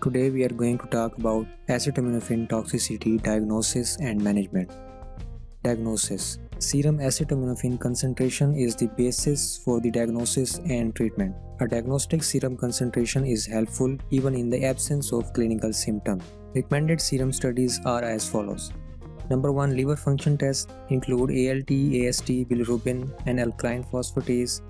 Today we are going to talk about acetaminophen toxicity diagnosis and management. Diagnosis. Serum acetaminophen concentration is the basis for the diagnosis and treatment. A diagnostic serum concentration is helpful even in the absence of clinical symptoms. Recommended serum studies are as follows. Number 1. Liver function tests include ALT, AST, bilirubin, and alkaline phosphatase.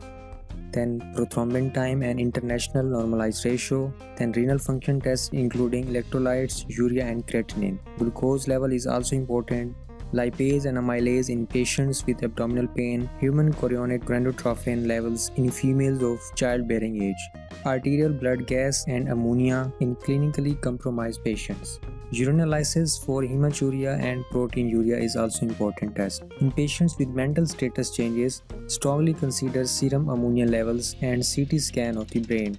Then prothrombin time and international normalized ratio, then renal function tests including electrolytes, urea and creatinine. Glucose level is also important, lipase and amylase in patients with abdominal pain, human chorionic gonadotrophin levels in females of childbearing age, arterial blood gas and ammonia in clinically compromised patients. Urinalysis for hematuria and proteinuria is also important test. In patients with mental status changes, strongly consider serum ammonia levels and CT scan of the brain.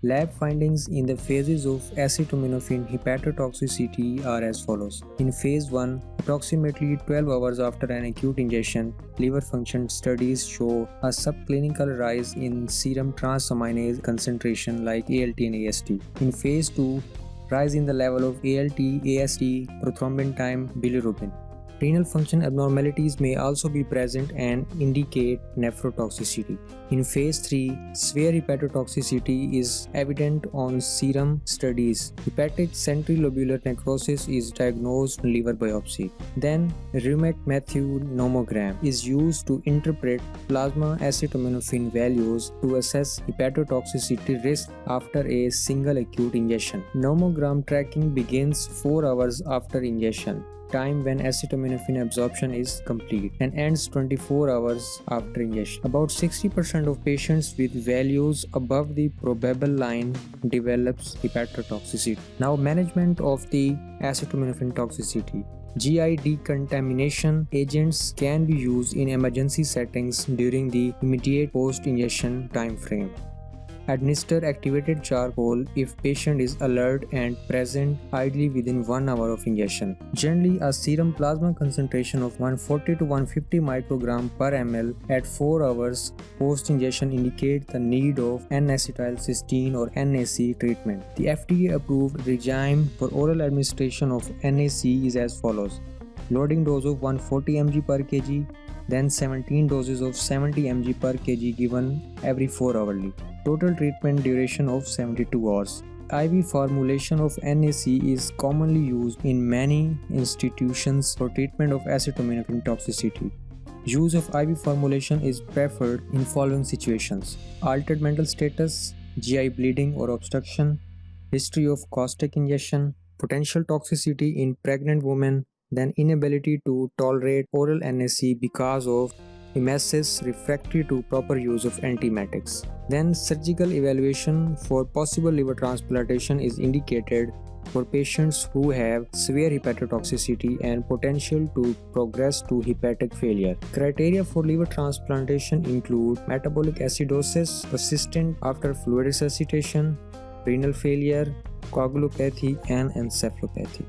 Lab findings in the phases of acetaminophen hepatotoxicity are as follows. In phase 1, approximately 12 hours after an acute injection, liver function studies show a subclinical rise in serum transaminase concentration like ALT and AST. In phase 2, rise in the level of ALT, AST, prothrombin time, bilirubin. Renal function abnormalities may also be present and indicate nephrotoxicity. In phase 3, severe hepatotoxicity is evident on serum studies. Hepatic centrilobular necrosis is diagnosed on liver biopsy. Then, Reumac-Matthew nomogram is used to interpret plasma acetaminophen values to assess hepatotoxicity risk after a single acute injection. Nomogram tracking begins 4 hours after injection, time when acetaminophen absorption is complete, and ends 24 hours after ingestion. About 60% of patients with values above the probable line develops hepatotoxicity. Now, management of the acetaminophen toxicity. GI decontamination agents can be used in emergency settings during the immediate post-injection time frame. Administer activated charcoal if patient is alert and present, ideally within 1 hour of injection. Generally, a serum plasma concentration of 140 to 150 microgram per ml at 4 hours post-injection indicates the need of N-acetylcysteine or NAC treatment. The FDA-approved regime for oral administration of NAC is as follows. Loading dose of 140 mg per kg, then 17 doses of 70 mg per kg given every 4 hourly. Total treatment duration of 72 hours. IV formulation of NAC is commonly used in many institutions for treatment of acetaminophen toxicity. Use of IV formulation is preferred in following situations: altered mental status, GI bleeding or obstruction, history of caustic ingestion, potential toxicity in pregnant women, then inability to tolerate oral NAC because of emesis refractory to proper use of antiemetics. Then surgical evaluation for possible liver transplantation is indicated for patients who have severe hepatotoxicity and potential to progress to hepatic failure. Criteria for liver transplantation include metabolic acidosis persistent after fluid resuscitation, renal failure, coagulopathy, and encephalopathy.